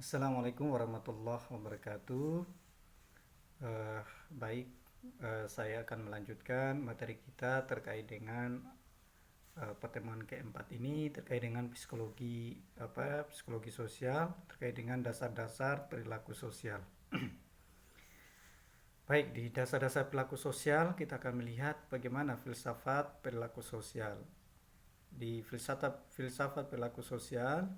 Assalamualaikum warahmatullahi wabarakatuh. Eh, baik, saya akan melanjutkan materi kita terkait dengan pertemuan keempat ini terkait dengan psikologi sosial terkait dengan dasar-dasar perilaku sosial. Baik, di dasar-dasar perilaku sosial kita akan melihat bagaimana filsafat perilaku sosial. Di filsafat perilaku sosial,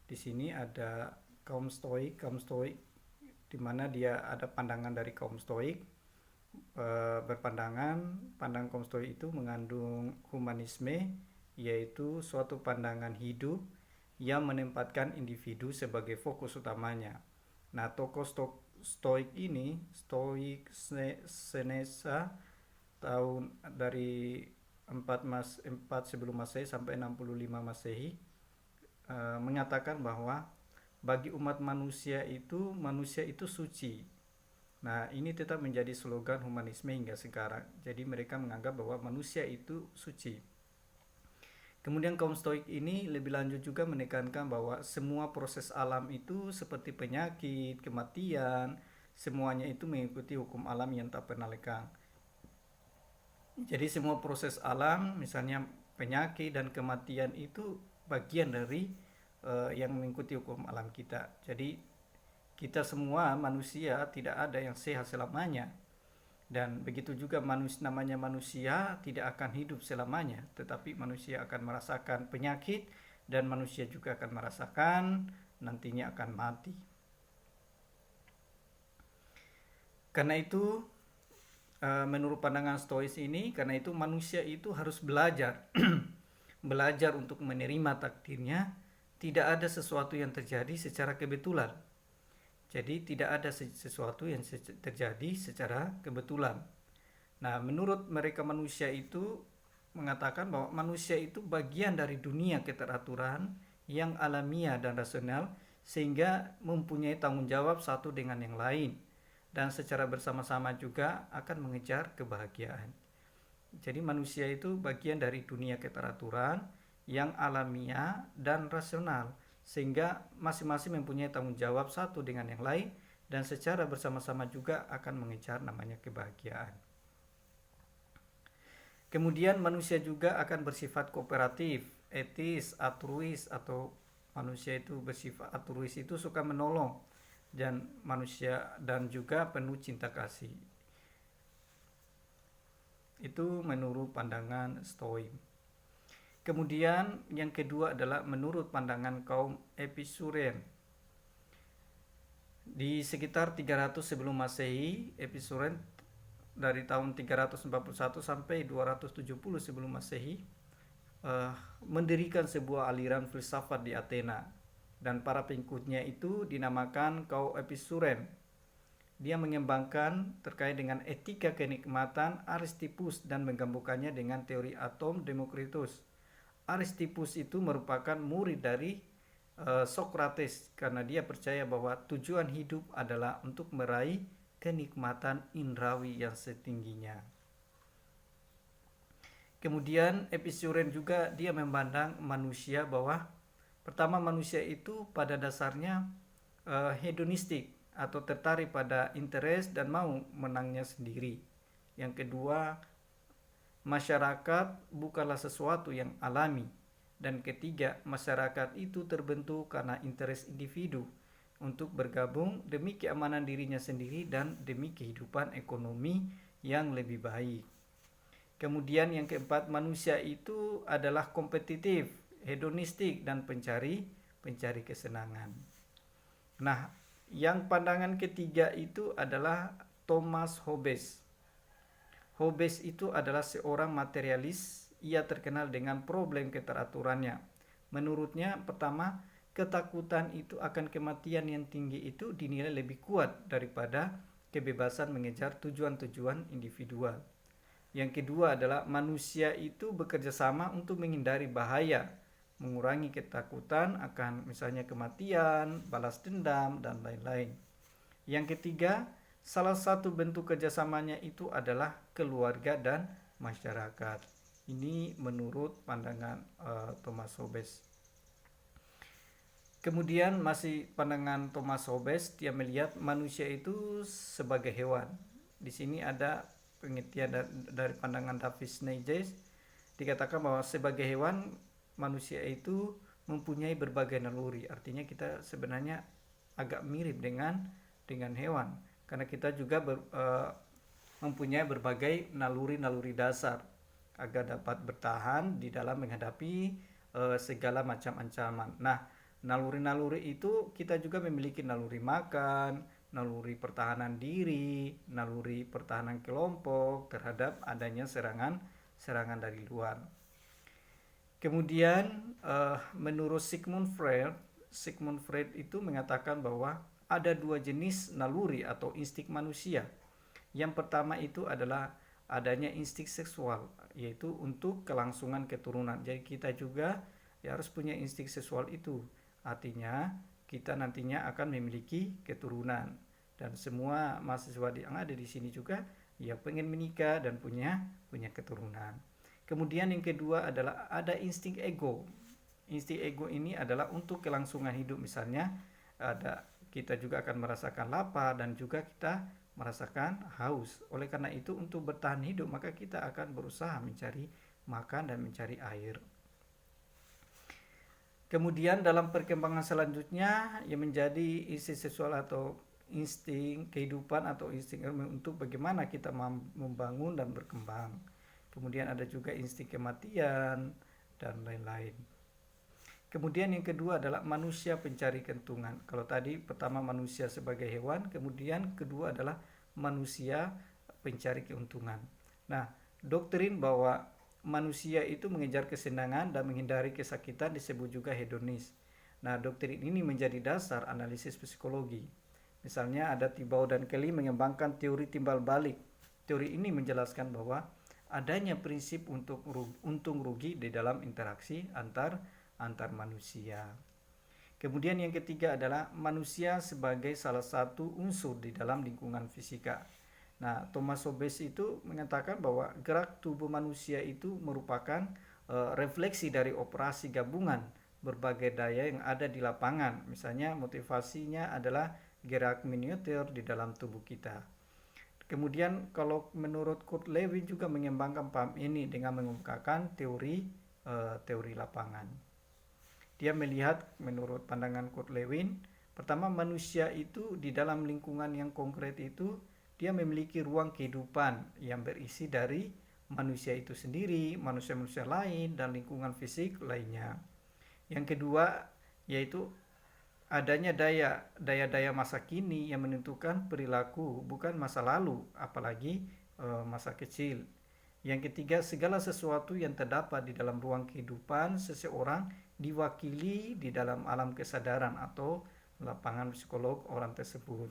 di sini ada kaum stoik di mana dia ada pandangan dari kaum stoik, berpandangan pandang kaum stoik itu mengandung humanisme, yaitu suatu pandangan hidup yang menempatkan individu sebagai fokus utamanya. Nah, tokoh stoik ini, stoik Senesa, tahun dari 4 sebelum Masehi sampai 65 Masehi, mengatakan bahwa bagi umat manusia itu suci. Nah, ini tetap menjadi slogan humanisme hingga sekarang. Jadi mereka menganggap bahwa manusia itu suci. Kemudian kaum stoik ini lebih lanjut juga menekankan bahwa semua proses alam itu seperti penyakit, kematian, semuanya itu mengikuti hukum alam yang tak pernah lekang. Jadi semua proses alam, misalnya penyakit dan kematian itu bagian dari yang mengikuti hukum alam kita. Jadi kita semua manusia tidak ada yang sehat selamanya. Dan begitu juga namanya manusia tidak akan hidup selamanya, tetapi manusia akan merasakan penyakit dan manusia juga akan merasakan nantinya akan mati. Karena itu menurut pandangan stois ini, karena itu manusia itu harus belajar belajar untuk menerima takdirnya. Tidak ada sesuatu yang terjadi secara kebetulan. Jadi tidak ada sesuatu yang terjadi secara kebetulan. Nah, menurut mereka manusia itu mengatakan bahwa manusia itu bagian dari dunia keteraturan yang alamiah dan rasional, sehingga mempunyai tanggung jawab satu dengan yang lain dan secara bersama-sama juga akan mengejar kebahagiaan. Jadi manusia itu bagian dari dunia keteraturan yang alamiah dan rasional, sehingga masing-masing mempunyai tanggung jawab satu dengan yang lain dan secara bersama-sama juga akan mengejar namanya kebahagiaan. Kemudian manusia juga akan bersifat kooperatif, etis, altruis, atau manusia itu bersifat altruis itu suka menolong, dan manusia dan juga penuh cinta kasih. Itu menurut pandangan Stoik. Kemudian yang kedua adalah menurut pandangan kaum Epikurean. Di sekitar 300 sebelum Masehi, Epikurean dari tahun 341 sampai 270 sebelum Masehi mendirikan sebuah aliran filsafat di Athena, dan para pengikutnya itu dinamakan kaum Epikurean. Dia mengembangkan terkait dengan etika kenikmatan Aristippus dan menggabungkannya dengan teori atom Demokritus. Aristippus itu merupakan murid dari Socrates, karena dia percaya bahwa tujuan hidup adalah untuk meraih kenikmatan indrawi yang setingginya. Kemudian Epikurean juga dia memandang manusia bahwa pertama, manusia itu pada dasarnya hedonistik atau tertarik pada interest dan mau menangnya sendiri. Yang kedua, masyarakat bukanlah sesuatu yang alami. Dan ketiga, masyarakat itu terbentuk karena interest individu untuk bergabung demi keamanan dirinya sendiri dan demi kehidupan ekonomi yang lebih baik. Kemudian yang keempat, manusia itu adalah kompetitif, hedonistik, dan pencari kesenangan. Nah, yang pandangan ketiga itu adalah Thomas Hobbes. Hobbes itu adalah seorang materialis. Ia terkenal dengan problem keteraturannya. Menurutnya, pertama, ketakutan itu akan kematian yang tinggi itu dinilai lebih kuat daripada kebebasan mengejar tujuan-tujuan individual. Yang kedua adalah manusia itu bekerja sama untuk menghindari bahaya, mengurangi ketakutan akan misalnya kematian, balas dendam, dan lain-lain. Yang ketiga, salah satu bentuk kerjasamanya itu adalah keluarga dan masyarakat. Ini menurut pandangan Thomas Hobbes. Kemudian masih pandangan Thomas Hobbes, dia melihat manusia itu sebagai hewan. Di sini ada pengertian dari pandangan David Nages, dikatakan bahwa sebagai hewan manusia itu mempunyai berbagai naluri. Artinya kita sebenarnya agak mirip dengan hewan karena kita juga mempunyai berbagai naluri-naluri dasar agar dapat bertahan di dalam menghadapi segala macam ancaman. Nah, naluri-naluri itu kita juga memiliki naluri makan, naluri pertahanan diri, naluri pertahanan kelompok terhadap adanya serangan dari luar. Kemudian menurut Sigmund Freud itu mengatakan bahwa ada dua jenis naluri atau insting manusia. Yang pertama itu adalah adanya insting seksual, yaitu untuk kelangsungan keturunan. Jadi kita juga ya harus punya insting seksual itu. Artinya kita nantinya akan memiliki keturunan, dan semua mahasiswa yang ada di sini juga ya pengen menikah dan punya keturunan. Kemudian yang kedua adalah ada insting ego. Insting ego ini adalah untuk kelangsungan hidup. Misalnya kita juga akan merasakan lapar dan juga kita merasakan haus. Oleh karena itu untuk bertahan hidup maka kita akan berusaha mencari makan dan mencari air. Kemudian dalam perkembangan selanjutnya yang menjadi insting seksual atau insting kehidupan atau insting untuk bagaimana kita membangun dan berkembang. Kemudian ada juga insting kematian dan lain-lain. Kemudian yang kedua adalah manusia pencari keuntungan. Kalau tadi pertama manusia sebagai hewan, kemudian kedua adalah manusia pencari keuntungan. Nah, doktrin bahwa manusia itu mengejar kesenangan dan menghindari kesakitan disebut juga hedonis. Nah, doktrin ini menjadi dasar analisis psikologi. Misalnya ada Thibaut dan Kelly mengembangkan teori timbal balik. Teori ini menjelaskan bahwa adanya prinsip untuk untung rugi di dalam interaksi antar manusia. Kemudian yang ketiga adalah manusia sebagai salah satu unsur di dalam lingkungan fisika. Nah, Thomas Hobbes itu mengatakan bahwa gerak tubuh manusia itu merupakan refleksi dari operasi gabungan berbagai daya yang ada di lapangan. Misalnya motivasinya adalah gerak miniatur di dalam tubuh kita. Kemudian kalau menurut Kurt Lewin juga mengembangkan paham ini dengan mengemukakan teori lapangan. Dia melihat menurut pandangan Kurt Lewin, pertama manusia itu di dalam lingkungan yang konkret itu dia memiliki ruang kehidupan yang berisi dari manusia itu sendiri, manusia-manusia lain, dan lingkungan fisik lainnya. Yang kedua yaitu adanya daya masa kini yang menentukan perilaku, bukan masa lalu, apalagi masa kecil. Yang ketiga, segala sesuatu yang terdapat di dalam ruang kehidupan seseorang diwakili di dalam alam kesadaran atau lapangan psikolog orang tersebut.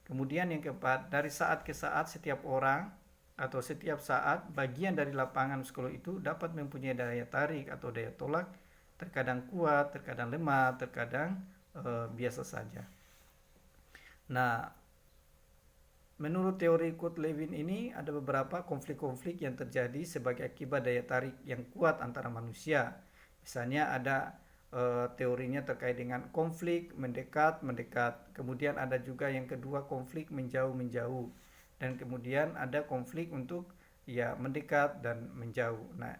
Kemudian yang keempat, dari saat ke saat setiap orang atau setiap saat bagian dari lapangan psikolog itu dapat mempunyai daya tarik atau daya tolak, terkadang kuat, terkadang lemah, terkadang biasa saja. Nah, menurut teori Kurt Lewin ini ada beberapa konflik-konflik yang terjadi sebagai akibat daya tarik yang kuat antara manusia. Misalnya ada teorinya terkait dengan konflik mendekat. Kemudian ada juga yang kedua konflik menjauh. Dan kemudian ada konflik untuk ya mendekat dan menjauh. Nah,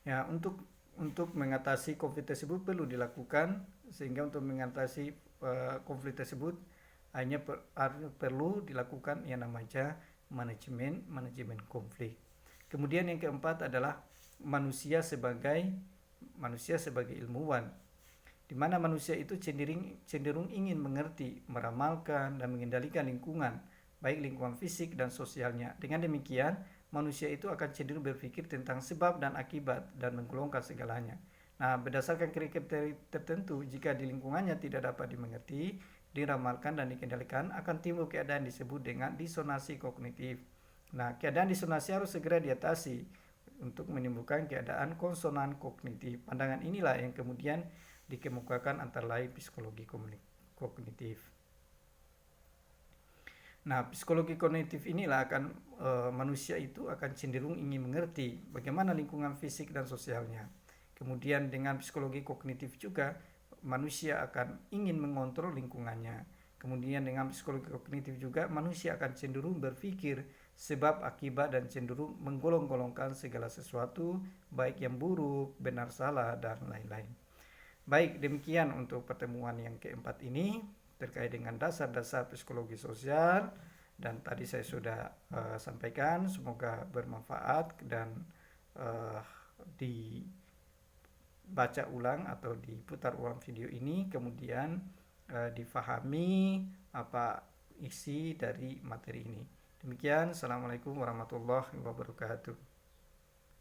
ya untuk mengatasi konflik tersebut perlu dilakukan, sehingga untuk mengatasi konflik tersebut hanya perlu dilakukan yang namanya manajemen konflik. Kemudian yang keempat adalah manusia sebagai ilmuwan, di mana manusia itu cenderung ingin mengerti, meramalkan, dan mengendalikan lingkungan, baik lingkungan fisik dan sosialnya. Dengan demikian, manusia itu akan cenderung berpikir tentang sebab dan akibat dan menggolongkan segalanya. Nah, berdasarkan kriteria tertentu, jika di lingkungannya tidak dapat dimengerti, diramalkan, dan dikendalikan, akan timbul keadaan disebut dengan disonansi kognitif. Nah, keadaan disonansi harus segera diatasi untuk menimbulkan keadaan konsonan kognitif. Pandangan inilah yang kemudian dikemukakan antara lain psikologi kognitif. Nah, psikologi kognitif inilah akan manusia itu akan cenderung ingin mengerti bagaimana lingkungan fisik dan sosialnya. Kemudian dengan psikologi kognitif juga manusia akan ingin mengontrol lingkungannya. Kemudian dengan psikologi kognitif juga manusia akan cenderung berpikir sebab akibat dan cenderung menggolong-golongkan segala sesuatu baik yang buruk, benar salah dan lain-lain. Baik, demikian untuk pertemuan yang keempat ini terkait dengan dasar-dasar psikologi sosial, dan tadi saya sudah sampaikan, semoga bermanfaat dan uh, dibaca ulang atau diputar ulang video ini, kemudian difahami apa isi dari materi ini. Demikian, assalamualaikum warahmatullahi wabarakatuh.